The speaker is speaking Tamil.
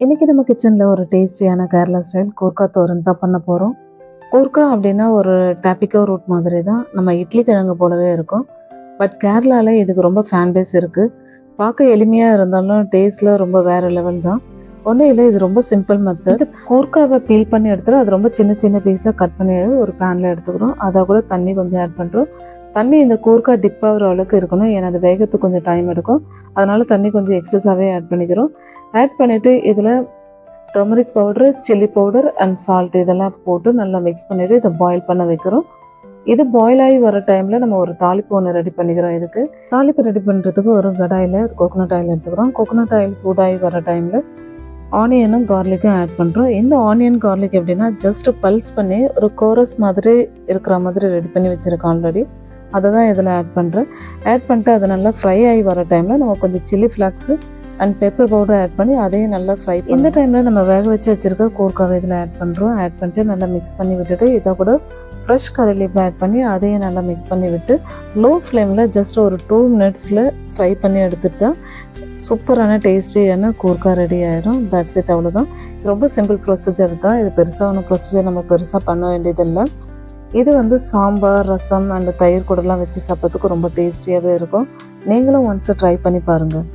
இன்றைக்கி நம்ம கிச்சனில் ஒரு டேஸ்டியான கேரளா ஸ்டைல் கூர்க்கா தோரன் தான் பண்ண போகிறோம். கூர்க்கா அப்படின்னா ஒரு டாப்பிக்கோ ரூட் மாதிரி தான், நம்ம இட்லி கிழங்கு போலவே இருக்கும். பட் கேரளாவில் இதுக்கு ரொம்ப ஃபேன் பேஸ் இருக்குது. பார்க்க எளிமையாக இருந்தாலும் டேஸ்ட்டில் ரொம்ப வேறு லெவல் தான். ஒன்றும் இல்லை, இது ரொம்ப சிம்பிள் மெத்தட். கூர்க்காவை பீல் பண்ணி எடுத்துட்டு அது ரொம்ப சின்ன சின்ன பீஸாக கட் பண்ணி ஒரு பேனில் எடுத்துக்கிறோம். அதை கூட தண்ணி கொஞ்சம் ஆட் பண்ணுறோம். தண்ணி இந்த கூர்க்கா டிப் ஆகிற அளவுக்கு இருக்கணும், ஏன்னா அது வேகத்துக்கு கொஞ்சம் டைம் எடுக்கும். அதனால் தண்ணி கொஞ்சம் எக்ஸஸாகவே ஆட் பண்ணிக்கிறோம். ஆட் பண்ணிவிட்டு இதில் turmeric powder, chilli powder and salt இதெல்லாம் போட்டு நல்லா மிக்ஸ் பண்ணிவிட்டு இதை பாயில் பண்ண வைக்கிறோம். இது பாயில் ஆகி வர டைமில் நம்ம ஒரு தாளிப்பு ஒன்று ரெடி பண்ணிக்கிறோம். இதுக்கு தாளிப்பு ரெடி பண்ணுறதுக்கு ஒரு கடாயில் கோகோனட் ஆயில் எடுத்துக்கிறோம். கோகோனட் ஆயில் சூடாகி வர டைமில் ஆனியனும் கார்லிக்கும் ஆட் பண்ணுறோம். இந்த ஆனியன் கார்லிக் எப்படின்னா ஜஸ்ட் பல்ஸ் பண்ணி ஒரு கோரஸ் மாதிரி இருக்கிற மாதிரி ரெடி பண்ணி வச்சுருக்கோம் ஆல்ரெடி. அதை தான் இதில் ஆட் பண்ணுறேன். ஆட் பண்ணிட்டு அது நல்லா ஃப்ரை ஆகி வர டைமில் நம்ம கொஞ்சம் chilli flakes and pepper powder add பண்ணி அதையும் நல்லா ஃப்ரை. இந்த டைமில் நம்ம வேக வச்சு வச்சுருக்க கூர்க்காவை இதில் ஆட் பண்ணுறோம். ஆட் பண்ணிட்டு நல்லா மிக்ஸ் பண்ணி விட்டுட்டு இதை கூட ஃப்ரெஷ் கறி லீஃப் ஆட் பண்ணி அதையும் நல்லா மிக்ஸ் பண்ணி விட்டு லோ ஃப்ளேமில் ஜஸ்ட் ஒரு 2 மினிட்ஸில் ஃப்ரை பண்ணி எடுத்துட்டா சூப்பரான டேஸ்டியான கூர்க்கா ரெடி ஆயிடும். தட்ஸ் இட், அவ்வளோதான். ரொம்ப சிம்பிள் ப்ரொசீஜர் தான். இது பெருசாக ஒன்றும் ப்ரொசீஜர் நம்ம பெருசாக பண்ண வேண்டியதில்லை. இது சாம்பார், ரசம் அண்ட் தயிர் கூடலாம் வச்சு சாப்பிட்றதுக்கு ரொம்ப டேஸ்டியாகவே இருக்கும். நீங்களும் ஒன்ஸ் ட்ரை பண்ணி பாருங்கள்.